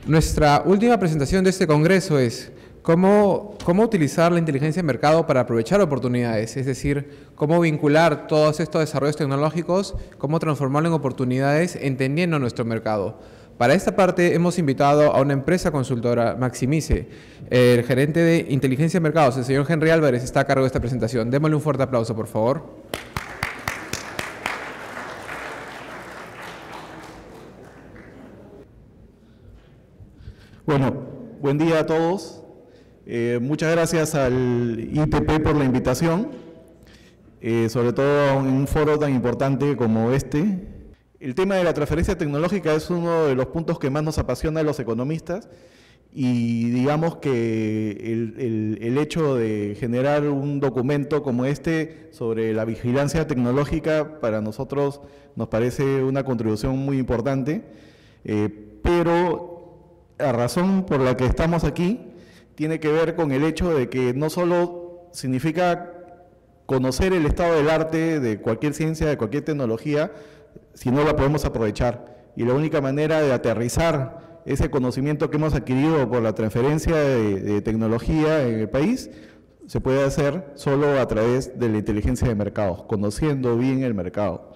Nuestra última presentación de este congreso es cómo utilizar la inteligencia de mercado para aprovechar oportunidades, es decir, cómo vincular todos estos desarrollos tecnológicos, cómo transformarlo en oportunidades entendiendo nuestro mercado. Para esta parte hemos invitado a una empresa consultora, Maximize. El gerente de inteligencia de mercados, el señor Henry Álvarez, está a cargo de esta presentación. Démosle un fuerte aplauso, por favor. Bueno, buen día a todos. Muchas gracias al ITP por la invitación, sobre todo en un foro tan importante como este. El tema de la transferencia tecnológica es uno de los puntos que más nos apasiona a los economistas y digamos que el hecho de generar un documento como este sobre la vigilancia tecnológica para nosotros nos parece una contribución muy importante, pero la razón por la que estamos aquí tiene que ver con el hecho de que no solo significa conocer el estado del arte de cualquier ciencia, de cualquier tecnología, si no la podemos aprovechar. Y la única manera de aterrizar ese conocimiento que hemos adquirido por la transferencia de tecnología en el país se puede hacer solo a través de la inteligencia de mercados, conociendo bien el mercado.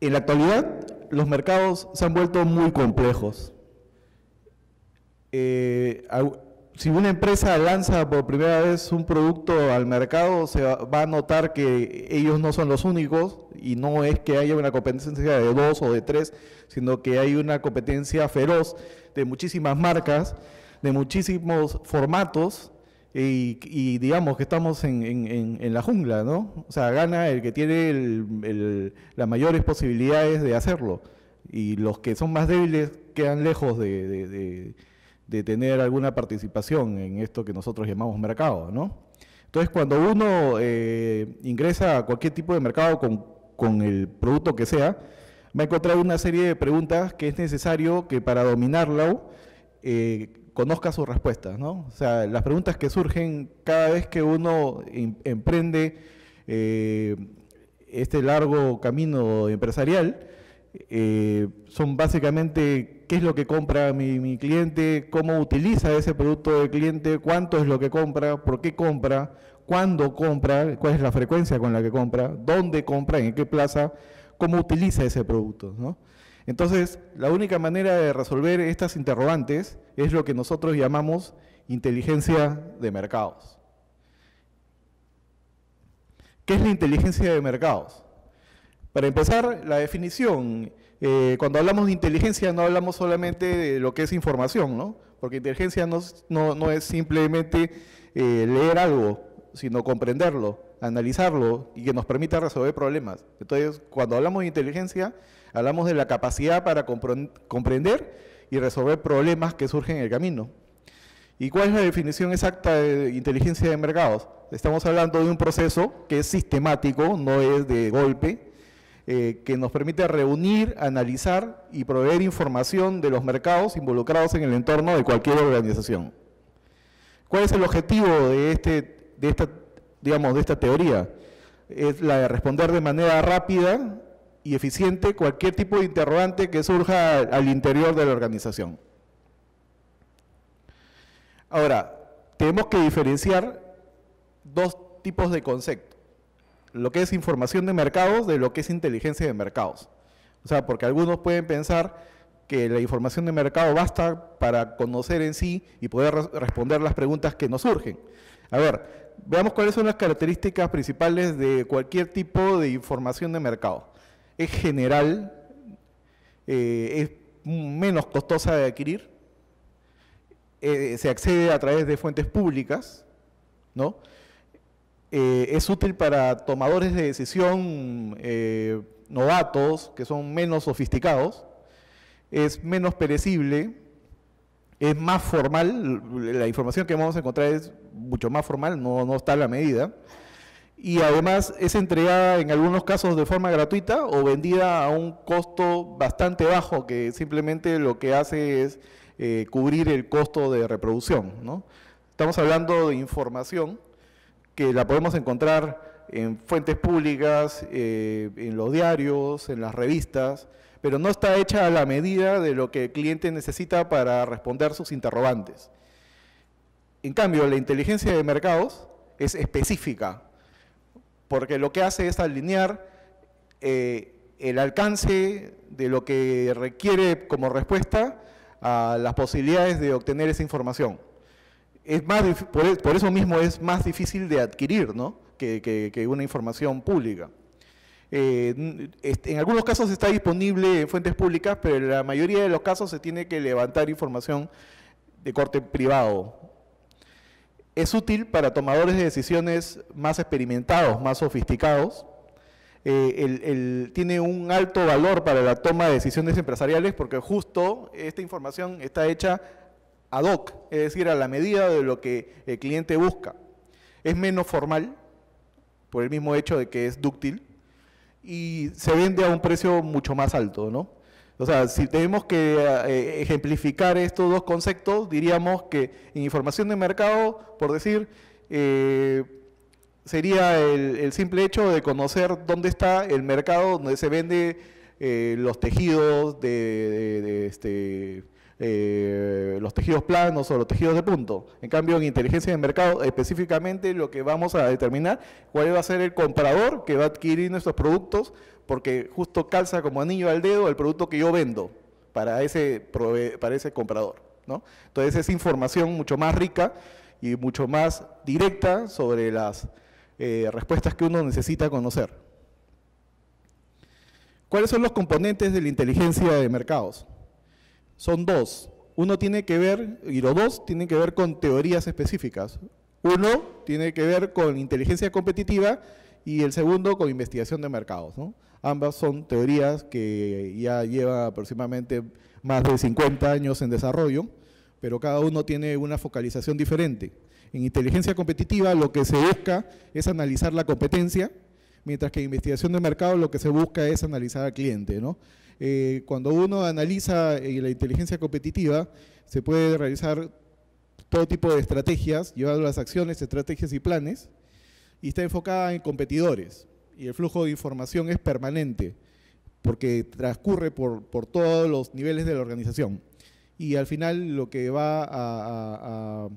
En la actualidad, los mercados se han vuelto muy complejos. Si una empresa lanza por primera vez un producto al mercado, se va a notar que ellos no son los únicos y no es que haya una competencia de 2 o de 3, sino que hay una competencia feroz de muchísimas marcas, de muchísimos formatos y digamos que estamos en la jungla, ¿no? O sea, gana el que tiene las mayores posibilidades de hacerlo y los que son más débiles quedan lejos de tener alguna participación en esto que nosotros llamamos mercado, ¿no? Entonces, cuando uno ingresa a cualquier tipo de mercado con el producto que sea, va a encontrar una serie de preguntas que es necesario que para dominarlo conozca sus respuestas, ¿no? O sea, las preguntas que surgen cada vez que uno emprende este largo camino empresarial son básicamente qué es lo que compra mi cliente, cómo utiliza ese producto del cliente, cuánto es lo que compra, por qué compra, cuándo compra, cuál es la frecuencia con la que compra, dónde compra, en qué plaza, cómo utiliza ese producto, ¿no? Entonces, la única manera de resolver estas interrogantes es lo que nosotros llamamos inteligencia de mercados. ¿Qué es la inteligencia de mercados? Para empezar, la definición. Cuando hablamos de inteligencia no hablamos solamente de lo que es información, ¿no? Porque inteligencia no es simplemente leer algo, sino comprenderlo, analizarlo y que nos permita resolver problemas. Entonces, cuando hablamos de inteligencia, hablamos de la capacidad para comprender y resolver problemas que surgen en el camino. ¿Y cuál es la definición exacta de inteligencia de mercados? Estamos hablando de un proceso que es sistemático, no es de golpe, que nos permite reunir, analizar y proveer información de los mercados involucrados en el entorno de cualquier organización. ¿Cuál es el objetivo de esta teoría? Es la de responder de manera rápida y eficiente cualquier tipo de interrogante que surja al interior de la organización. Ahora, tenemos que diferenciar dos tipos de conceptos. Lo que es información de mercados de lo que es inteligencia de mercados. O sea, porque algunos pueden pensar que la información de mercado basta para conocer en sí y poder responder las preguntas que nos surgen. A ver, veamos cuáles son las características principales de cualquier tipo de información de mercado. Es general, es menos costosa de adquirir, se accede a través de fuentes públicas, ¿no? Es útil para tomadores de decisión novatos, que son menos sofisticados, es menos perecible, es más formal, la información que vamos a encontrar es mucho más formal, no está a la medida, y además es entregada en algunos casos de forma gratuita o vendida a un costo bastante bajo, que simplemente lo que hace es cubrir el costo de reproducción, ¿no? Estamos hablando de información que la podemos encontrar en fuentes públicas, en los diarios, en las revistas, pero no está hecha a la medida de lo que el cliente necesita para responder sus interrogantes. En cambio, la inteligencia de mercados es específica, porque lo que hace es alinear el alcance de lo que requiere como respuesta a las posibilidades de obtener esa información. Por eso mismo es más difícil de adquirir, ¿no?, que una información pública. En algunos casos está disponible en fuentes públicas, pero en la mayoría de los casos se tiene que levantar información de corte privado. Es útil para tomadores de decisiones más experimentados, más sofisticados. Tiene un alto valor para la toma de decisiones empresariales porque justo esta información está hecha ad hoc, es decir, a la medida de lo que el cliente busca. Es menos formal, por el mismo hecho de que es dúctil, y se vende a un precio mucho más alto, ¿no? O sea, si tenemos que ejemplificar estos dos conceptos, diríamos que en información de mercado, por decir, sería el simple hecho de conocer dónde está el mercado donde se vende los tejidos los tejidos planos o los tejidos de punto. En cambio, en inteligencia de mercado, específicamente lo que vamos a determinar cuál va a ser el comprador que va a adquirir nuestros productos, porque justo calza como anillo al dedo el producto que yo vendo para ese comprador, ¿no? Entonces es información mucho más rica y mucho más directa sobre las respuestas que uno necesita conocer. ¿Cuáles son los componentes de la inteligencia de mercados? Son dos. Uno tiene que ver, y los dos tienen que ver con teorías específicas. Uno tiene que ver con inteligencia competitiva y el segundo con investigación de mercados, ¿no? Ambas son teorías que ya llevan aproximadamente más de 50 años en desarrollo, pero cada uno tiene una focalización diferente. En inteligencia competitiva lo que se busca es analizar la competencia, mientras que en investigación de mercado lo que se busca es analizar al cliente, ¿no? Cuando uno analiza la inteligencia competitiva, se puede realizar todo tipo de estrategias, llevando las acciones, estrategias y planes, y está enfocada en competidores. Y el flujo de información es permanente, porque transcurre por todos los niveles de la organización. Y al final lo que va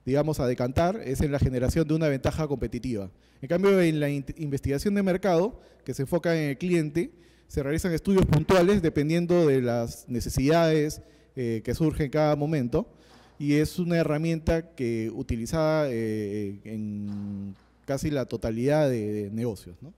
digamos, a decantar es en la generación de una ventaja competitiva. En cambio, en la investigación de mercado, que se enfoca en el cliente, se realizan estudios puntuales dependiendo de las necesidades que surgen en cada momento, y es una herramienta que utilizada en casi la totalidad de negocios, ¿no?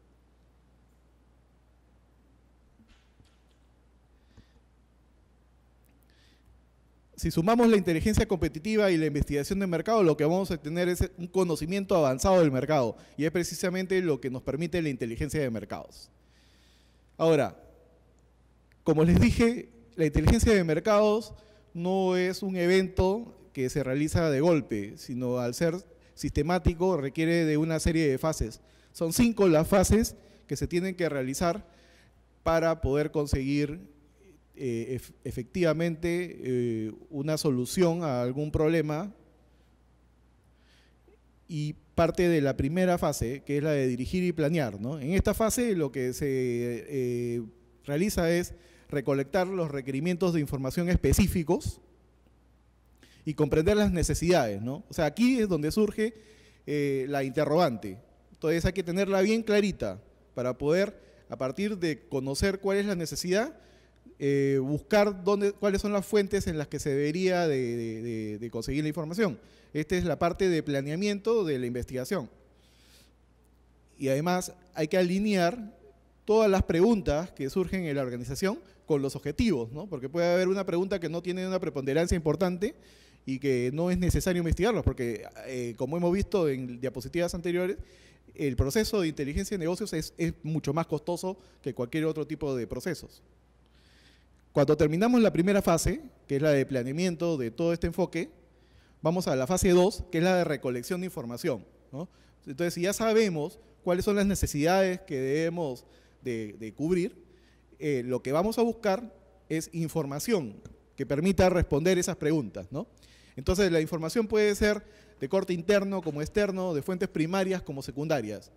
Si sumamos la inteligencia competitiva y la investigación de mercado, lo que vamos a tener es un conocimiento avanzado del mercado, y es precisamente lo que nos permite la inteligencia de mercados. Ahora, como les dije, la inteligencia de mercados no es un evento que se realiza de golpe, sino al ser sistemático requiere de una serie de fases. Son 5 las fases que se tienen que realizar para poder conseguir efectivamente una solución a algún problema, y parte de la primera fase, que es la de dirigir y planear, ¿no? En esta fase lo que se realiza es recolectar los requerimientos de información específicos y comprender las necesidades, ¿no? O sea, aquí es donde surge la interrogante. Entonces hay que tenerla bien clarita para poder, a partir de conocer cuál es la necesidad, buscar cuáles son las fuentes en las que se debería de conseguir la información. Esta es la parte de planeamiento de la investigación. Y además hay que alinear todas las preguntas que surgen en la organización con los objetivos, ¿no? Porque puede haber una pregunta que no tiene una preponderancia importante y que no es necesario investigarlos, porque como hemos visto en diapositivas anteriores, el proceso de inteligencia de negocios es mucho más costoso que cualquier otro tipo de procesos. Cuando terminamos la primera fase, que es la de planeamiento de todo este enfoque, vamos a la fase 2, que es la de recolección de información, ¿no? Entonces, si ya sabemos cuáles son las necesidades que debemos de cubrir, lo que vamos a buscar es información que permita responder esas preguntas, ¿no? Entonces, la información puede ser de corte interno como externo, de fuentes primarias como secundarias.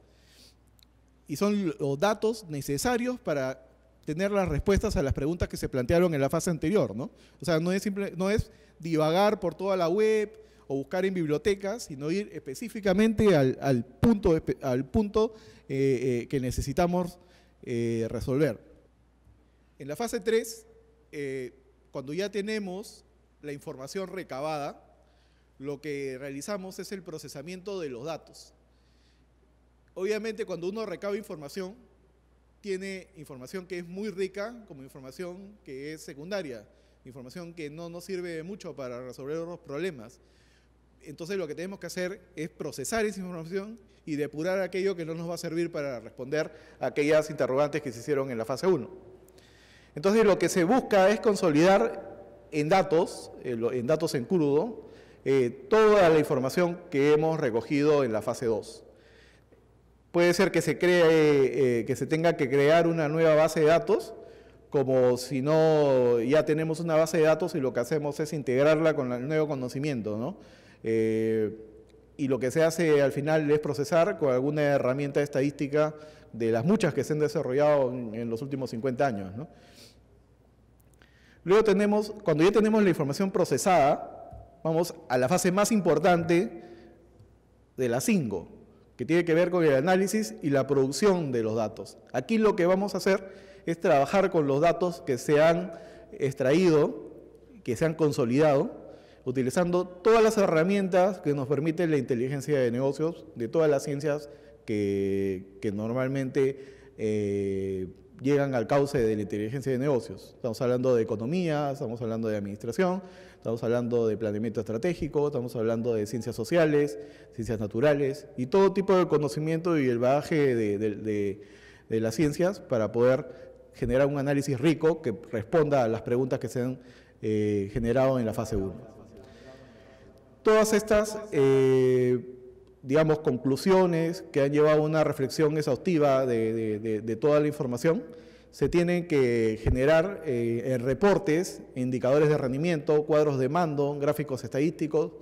y son los datos necesarios para tener las respuestas a las preguntas que se plantearon en la fase anterior, ¿no? O sea, no es divagar por toda la web o buscar en bibliotecas, sino ir específicamente al punto que necesitamos resolver. En la fase 3, cuando ya tenemos la información recabada, lo que realizamos es el procesamiento de los datos. Obviamente, cuando uno recaba información, tiene información que es muy rica, como información que es secundaria, información que no nos sirve de mucho para resolver los problemas. Entonces, lo que tenemos que hacer es procesar esa información y depurar aquello que no nos va a servir para responder a aquellas interrogantes que se hicieron en la fase 1. Entonces, lo que se busca es consolidar en datos en crudo, toda la información que hemos recogido en la fase 2. Puede ser que se tenga que crear una nueva base de datos, como si no ya tenemos una base de datos y lo que hacemos es integrarla con el nuevo conocimiento, ¿no? Y lo que se hace al final es procesar con alguna herramienta estadística de las muchas que se han desarrollado en los últimos 50 años, ¿no? Luego cuando ya tenemos la información procesada, vamos a la fase más importante de la 5, que tiene que ver con el análisis y la producción de los datos. Aquí lo que vamos a hacer es trabajar con los datos que se han extraído, que se han consolidado, utilizando todas las herramientas que nos permite la inteligencia de negocios, de todas las ciencias que normalmente llegan al cauce de la inteligencia de negocios. Estamos hablando de economía, estamos hablando de administración, estamos hablando de planeamiento estratégico, estamos hablando de ciencias sociales, ciencias naturales y todo tipo de conocimiento y el bagaje de las ciencias para poder generar un análisis rico que responda a las preguntas que se han generado en la fase 1. Todas estas, digamos, conclusiones que han llevado a una reflexión exhaustiva de toda la información, se tienen que generar en reportes, indicadores de rendimiento, cuadros de mando, gráficos estadísticos.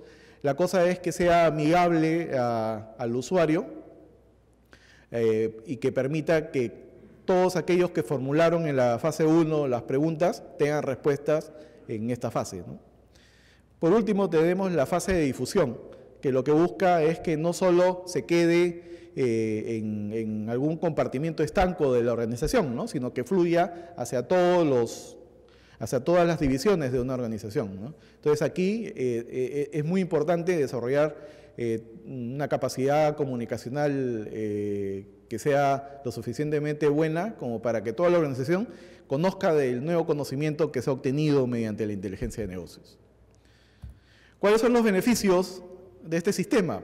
La cosa es que sea amigable al usuario y que permita que todos aquellos que formularon en la fase 1 las preguntas tengan respuestas en esta fase, ¿no? Por último, tenemos la fase de difusión, que lo que busca es que no solo se quede en algún compartimiento estanco de la organización, ¿no? Sino que fluya hacia todas las divisiones de una organización, ¿no? Entonces aquí es muy importante desarrollar una capacidad comunicacional que sea lo suficientemente buena como para que toda la organización conozca del nuevo conocimiento que se ha obtenido mediante la inteligencia de negocios. ¿Cuáles son los beneficios de este sistema?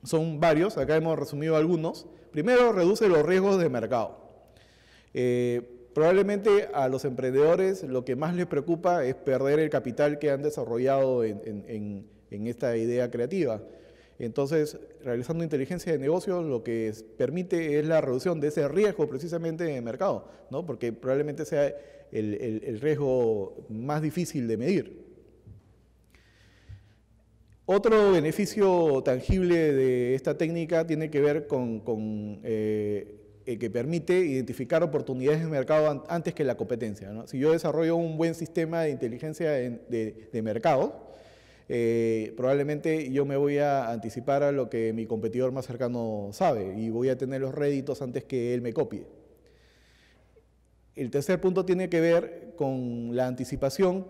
Son varios, acá hemos resumido algunos. Primero, reduce los riesgos de mercado. Probablemente a los emprendedores lo que más les preocupa es perder el capital que han desarrollado en esta idea creativa. Entonces, realizando inteligencia de negocios, lo que permite es la reducción de ese riesgo precisamente de mercado, ¿no? Porque probablemente sea el riesgo más difícil de medir. Otro beneficio tangible de esta técnica tiene que ver con que permite identificar oportunidades de mercado antes que la competencia, ¿no? Si yo desarrollo un buen sistema de inteligencia de mercado, probablemente yo me voy a anticipar a lo que mi competidor más cercano sabe y voy a tener los réditos antes que él me copie. El tercer punto tiene que ver con la anticipación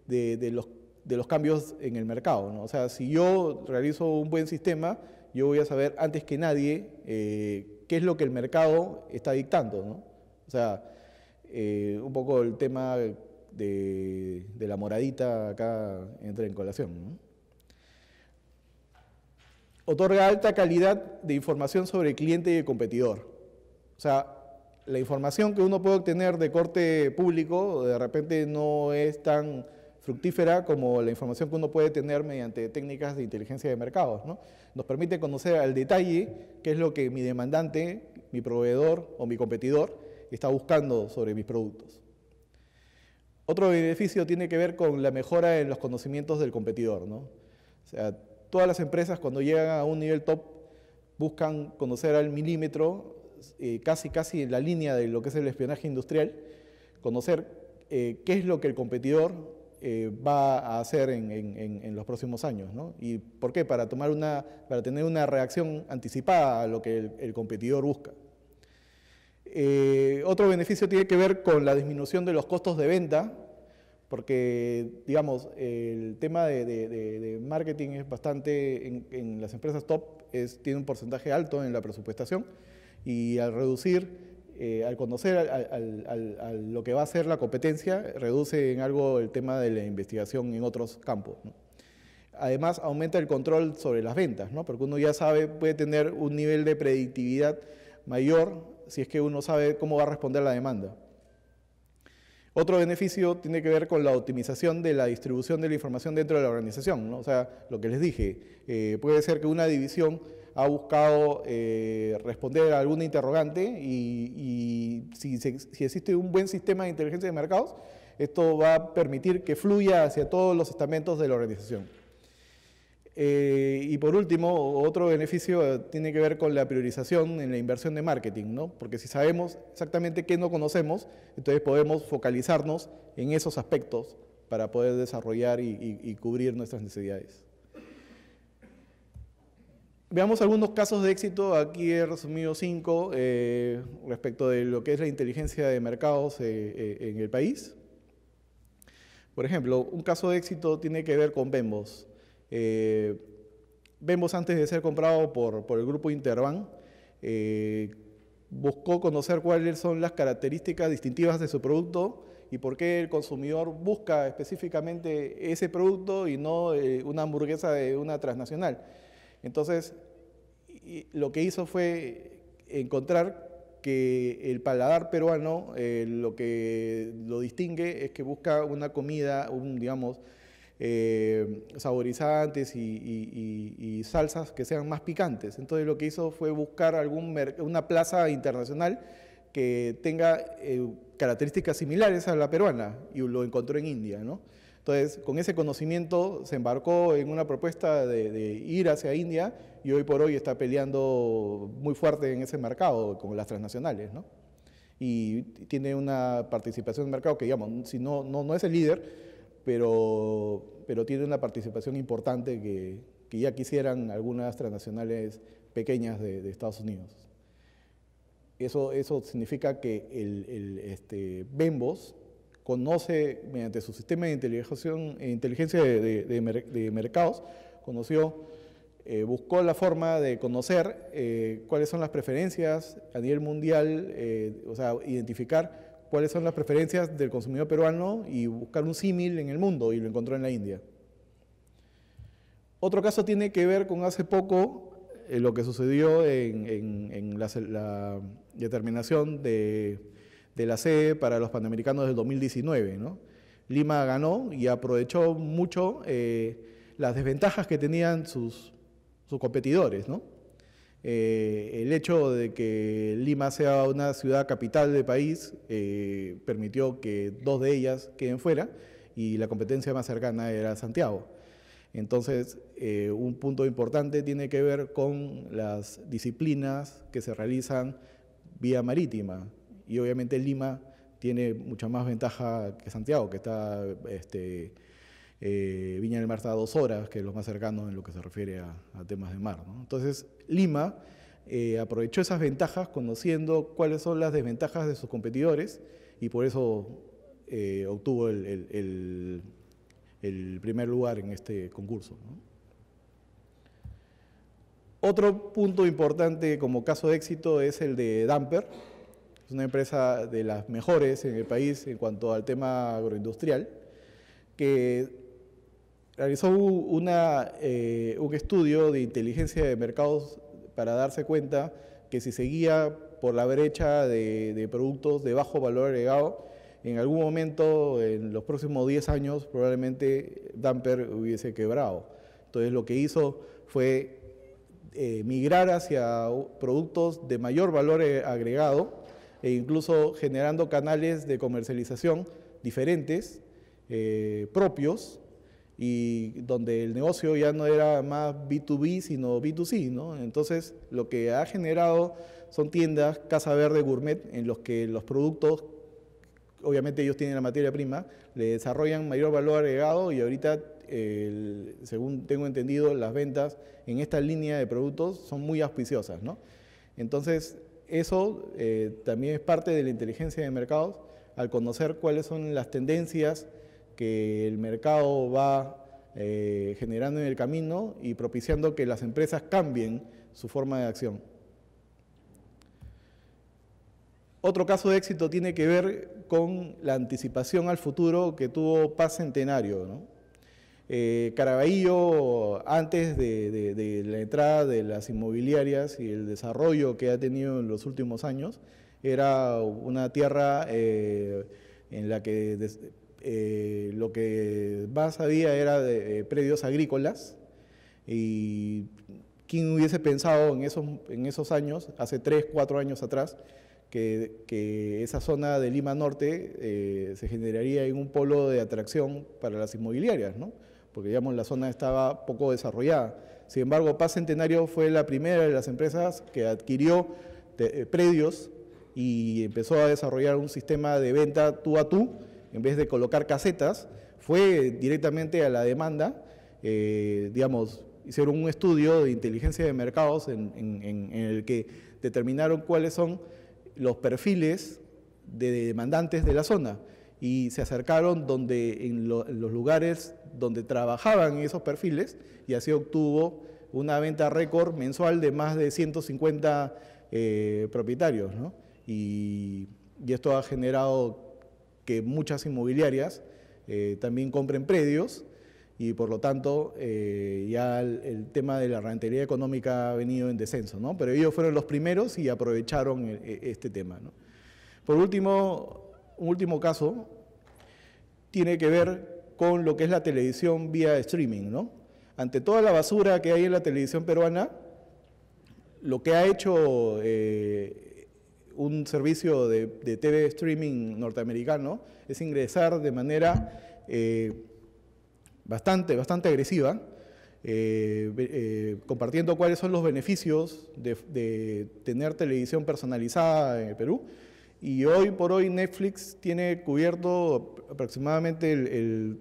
de los cambios en el mercado, ¿no? O sea, si yo realizo un buen sistema, yo voy a saber antes que nadie qué es lo que el mercado está dictando, ¿no? O sea, un poco el tema de la moradita acá entra en colación, ¿no? Otorga alta calidad de información sobre el cliente y el competidor. O sea, la información que uno puede obtener de corte público de repente no es tan fructífera como la información que uno puede tener mediante técnicas de inteligencia de mercados, ¿no? Nos permite conocer al detalle qué es lo que mi demandante, mi proveedor o mi competidor está buscando sobre mis productos. Otro beneficio tiene que ver con la mejora en los conocimientos del competidor, ¿no? O sea, todas las empresas cuando llegan a un nivel top buscan conocer al milímetro casi en la línea de lo que es el espionaje industrial, conocer qué es lo que el competidor va a hacer en los próximos años, ¿no? ¿Y por qué? Para tener una reacción anticipada a lo que el competidor busca. Otro beneficio tiene que ver con la disminución de los costos de venta, porque, digamos, el tema de marketing es bastante, en las empresas top, tiene un porcentaje alto en la presupuestación, y al reducir, al conocer a lo que va a hacer la competencia, reduce en algo el tema de la investigación en otros campos, ¿no? Además, aumenta el control sobre las ventas, ¿no? Porque uno ya sabe, puede tener un nivel de predictividad mayor si es que uno sabe cómo va a responder la demanda. Otro beneficio tiene que ver con la optimización de la distribución de la información dentro de la organización, ¿no? O sea, lo que les dije, puede ser que una división ha buscado responder a alguna interrogante y si existe un buen sistema de inteligencia de mercados, esto va a permitir que fluya hacia todos los estamentos de la organización. Y por último, otro beneficio tiene que ver con la priorización en la inversión de marketing, ¿no? Porque si sabemos exactamente qué no conocemos, entonces podemos focalizarnos en esos aspectos para poder desarrollar y cubrir nuestras necesidades. Veamos algunos casos de éxito. Aquí he resumido 5 respecto de lo que es la inteligencia de mercados en el país. Por ejemplo, un caso de éxito tiene que ver con Bembos. Bembos, antes de ser comprado por el grupo Interbank, buscó conocer cuáles son las características distintivas de su producto y por qué el consumidor busca específicamente ese producto y no una hamburguesa de una transnacional. Entonces, lo que hizo fue encontrar que el paladar peruano, lo que lo distingue es que busca una comida, digamos, saborizantes y salsas que sean más picantes. Entonces lo que hizo fue buscar una plaza internacional que tenga características similares a la peruana, y lo encontró en India, ¿no? Entonces, con ese conocimiento se embarcó en una propuesta de ir hacia India, y hoy por hoy está peleando muy fuerte en ese mercado con las transnacionales, ¿no? Y tiene una participación en el mercado que, digamos, si no es el líder, pero tiene una participación importante que ya quisieran algunas transnacionales pequeñas de Estados Unidos. Eso significa que Bembos conoce, mediante su sistema de inteligencia de mercados, buscó la forma de conocer cuáles son las preferencias a nivel mundial, o sea, identificar cuáles son las preferencias del consumidor peruano y buscar un símil en el mundo, y lo encontró en la India. Otro caso tiene que ver con hace poco lo que sucedió en la determinación de la sede para los Panamericanos del 2019, ¿no? Lima ganó y aprovechó mucho las desventajas que tenían sus competidores, ¿no? El hecho de que Lima sea una ciudad capital del país permitió que 2 de ellas queden fuera, y la competencia más cercana era Santiago. Entonces, un punto importante tiene que ver con las disciplinas que se realizan vía marítima, y obviamente Lima tiene mucha más ventaja que Santiago, que está Viña del Mar está a 2 horas, que es lo más cercano en lo que se refiere a temas de mar, ¿no? Entonces, Lima aprovechó esas ventajas conociendo cuáles son las desventajas de sus competidores, y por eso obtuvo el primer lugar en este concurso, ¿no? Otro punto importante como caso de éxito es el de Damper. Es una empresa de las mejores en el país en cuanto al tema agroindustrial, que realizó un estudio de inteligencia de mercados para darse cuenta que si seguía por la brecha de productos de bajo valor agregado, en algún momento en los próximos 10 años probablemente Damper hubiese quebrado. Entonces lo que hizo fue migrar hacia productos de mayor valor agregado, e incluso generando canales de comercialización diferentes, propios, y donde el negocio ya no era más B2B, sino B2C, ¿no? Entonces, lo que ha generado son tiendas, Casa Verde Gourmet, en los que los productos, obviamente ellos tienen la materia prima, le desarrollan mayor valor agregado y ahorita, según tengo entendido, las ventas en esta línea de productos son muy auspiciosas, ¿no? Entonces, eso también es parte de la inteligencia de mercados, al conocer cuáles son las tendencias que el mercado va generando en el camino y propiciando que las empresas cambien su forma de acción. Otro caso de éxito tiene que ver con la anticipación al futuro que tuvo Paz Centenario, ¿no? Caraballo, antes de la entrada de las inmobiliarias y el desarrollo que ha tenido en los últimos años, era una tierra en la que lo que más había era de predios agrícolas, y quién hubiese pensado en esos años, hace 3, 4 años atrás, que esa zona de Lima Norte se generaría en un polo de atracción para las inmobiliarias, ¿no? Porque digamos la zona estaba poco desarrollada. Sin embargo, Paz Centenario fue la primera de las empresas que adquirió predios y empezó a desarrollar un sistema de venta tú a tú. En vez de colocar casetas, fue directamente a la demanda. Digamos, hicieron un estudio de inteligencia de mercados en el que determinaron cuáles son los perfiles de demandantes de la zona y se acercaron en los lugares donde trabajaban esos perfiles, y así obtuvo una venta récord mensual de más de 150 propietarios, ¿no? Y esto ha generado que muchas inmobiliarias también compren predios, y por lo tanto ya el tema de la rentabilidad económica ha venido en descenso, ¿no? Pero ellos fueron los primeros y aprovecharon este tema, ¿no? Por último, un último caso tiene que ver con lo que es la televisión vía streaming, ¿no? Ante toda la basura que hay en la televisión peruana, lo que ha hecho un servicio de TV streaming norteamericano es ingresar de manera bastante agresiva, compartiendo cuáles son los beneficios de tener televisión personalizada en el Perú. Y hoy por hoy Netflix tiene cubierto aproximadamente el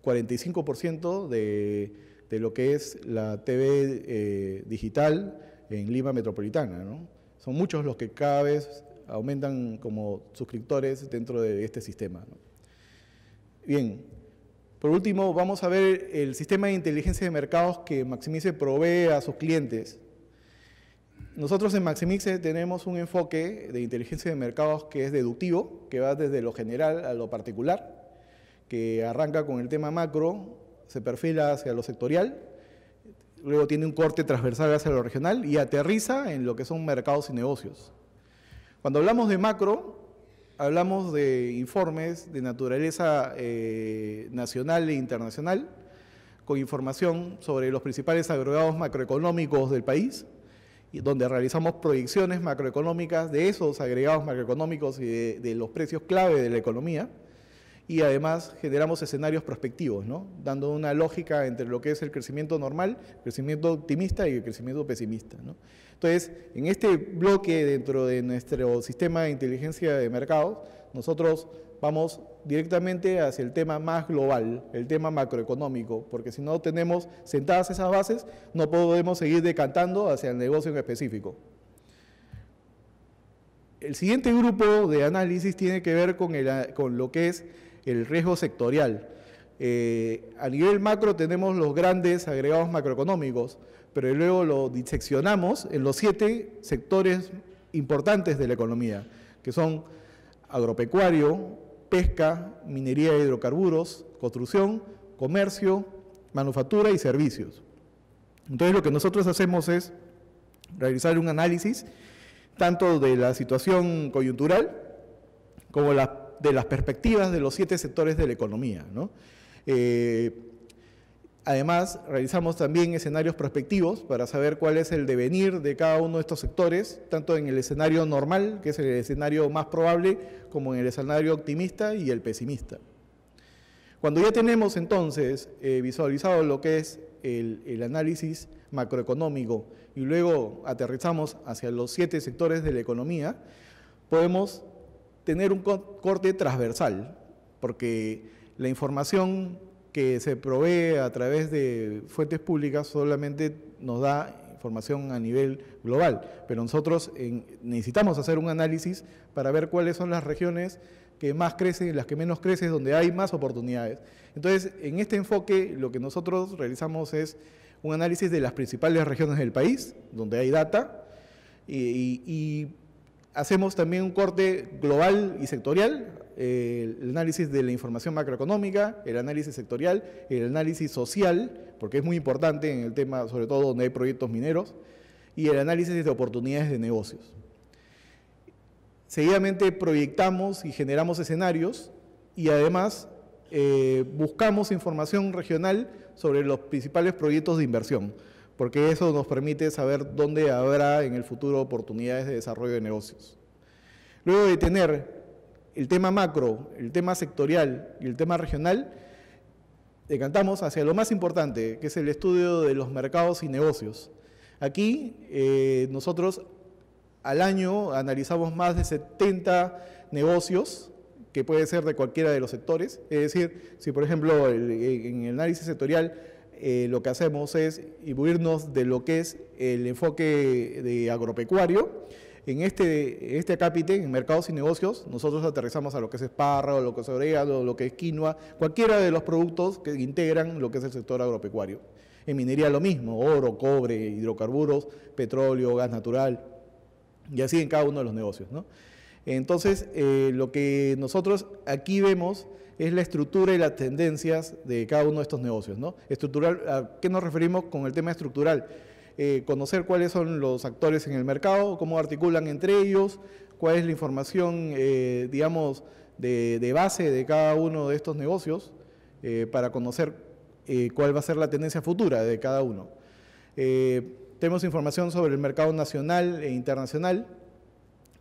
45% de lo que es la TV digital en Lima Metropolitana, ¿no? Son muchos los que cada vez aumentan como suscriptores dentro de este sistema, ¿no? Bien, por último vamos a ver el sistema de inteligencia de mercados que Maximize provee a sus clientes. Nosotros en Maximize tenemos un enfoque de inteligencia de mercados que es deductivo, que va desde lo general a lo particular, que arranca con el tema macro, se perfila hacia lo sectorial, luego tiene un corte transversal hacia lo regional y aterriza en lo que son mercados y negocios. Cuando hablamos de macro, hablamos de informes de naturaleza nacional e internacional, con información sobre los principales agregados macroeconómicos del país, y donde realizamos proyecciones macroeconómicas de esos agregados macroeconómicos y de los precios clave de la economía, y además generamos escenarios prospectivos, ¿no? Dando una lógica entre lo que es el crecimiento normal, el crecimiento optimista y el crecimiento pesimista, ¿no? Entonces, en este bloque dentro de nuestro sistema de inteligencia de mercados, nosotros vamos directamente hacia el tema más global, el tema macroeconómico, porque si no tenemos sentadas esas bases, no podemos seguir decantando hacia el negocio en específico. El siguiente grupo de análisis tiene que ver con lo que es el riesgo sectorial. A nivel macro tenemos los grandes agregados macroeconómicos, pero luego lo diseccionamos en los 7 sectores importantes de la economía, que son agropecuario, pesca, minería de hidrocarburos, construcción, comercio, manufactura y servicios. Entonces lo que nosotros hacemos es realizar un análisis tanto de la situación coyuntural como de las perspectivas de los 7 sectores de la economía, ¿no? Además, realizamos también escenarios prospectivos para saber cuál es el devenir de cada uno de estos sectores, tanto en el escenario normal, que es el escenario más probable, como en el escenario optimista y el pesimista. Cuando ya tenemos entonces visualizado lo que es el análisis macroeconómico y luego aterrizamos hacia los 7 sectores de la economía, podemos tener un corte transversal, porque la información que se provee a través de fuentes públicas solamente nos da información a nivel global, pero nosotros necesitamos hacer un análisis para ver cuáles son las regiones que más crecen y las que menos crecen, donde hay más oportunidades. Entonces, en este enfoque, lo que nosotros realizamos es un análisis de las principales regiones del país, donde hay data, y hacemos también un corte global y sectorial, el análisis de la información macroeconómica, el análisis sectorial, el análisis social, porque es muy importante en el tema, sobre todo donde hay proyectos mineros, y el análisis de oportunidades de negocios. Seguidamente proyectamos y generamos escenarios y además buscamos información regional sobre los principales proyectos de inversión, porque eso nos permite saber dónde habrá en el futuro oportunidades de desarrollo de negocios. Luego de tener el tema macro, el tema sectorial y el tema regional, decantamos hacia lo más importante, que es el estudio de los mercados y negocios. Aquí nosotros al año analizamos más de 70 negocios, que puede ser de cualquiera de los sectores. Es decir, si por ejemplo en el análisis sectorial lo que hacemos es imbuirnos de lo que es el enfoque de agropecuario, en este acápite, en mercados y negocios, nosotros aterrizamos a lo que es espárrago, lo que es orégano, lo que es quinoa, cualquiera de los productos que integran lo que es el sector agropecuario. En minería lo mismo, oro, cobre, hidrocarburos, petróleo, gas natural, y así en cada uno de los negocios, ¿no? Entonces, lo que nosotros aquí vemos es la estructura y las tendencias de cada uno de estos negocios, ¿no? Estructural, ¿a qué nos referimos con el tema estructural? Conocer cuáles son los actores en el mercado, cómo articulan entre ellos, cuál es la información, digamos, de base de cada uno de estos negocios, para conocer cuál va a ser la tendencia futura de cada uno. Tenemos información sobre el mercado nacional e internacional,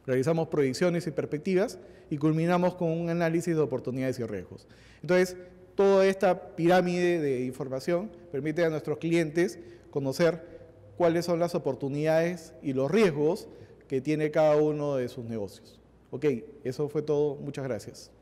realizamos proyecciones y perspectivas y culminamos con un análisis de oportunidades y riesgos. Entonces, toda esta pirámide de información permite a nuestros clientes conocer cuáles son las oportunidades y los riesgos que tiene cada uno de sus negocios. Ok, eso fue todo. Muchas gracias.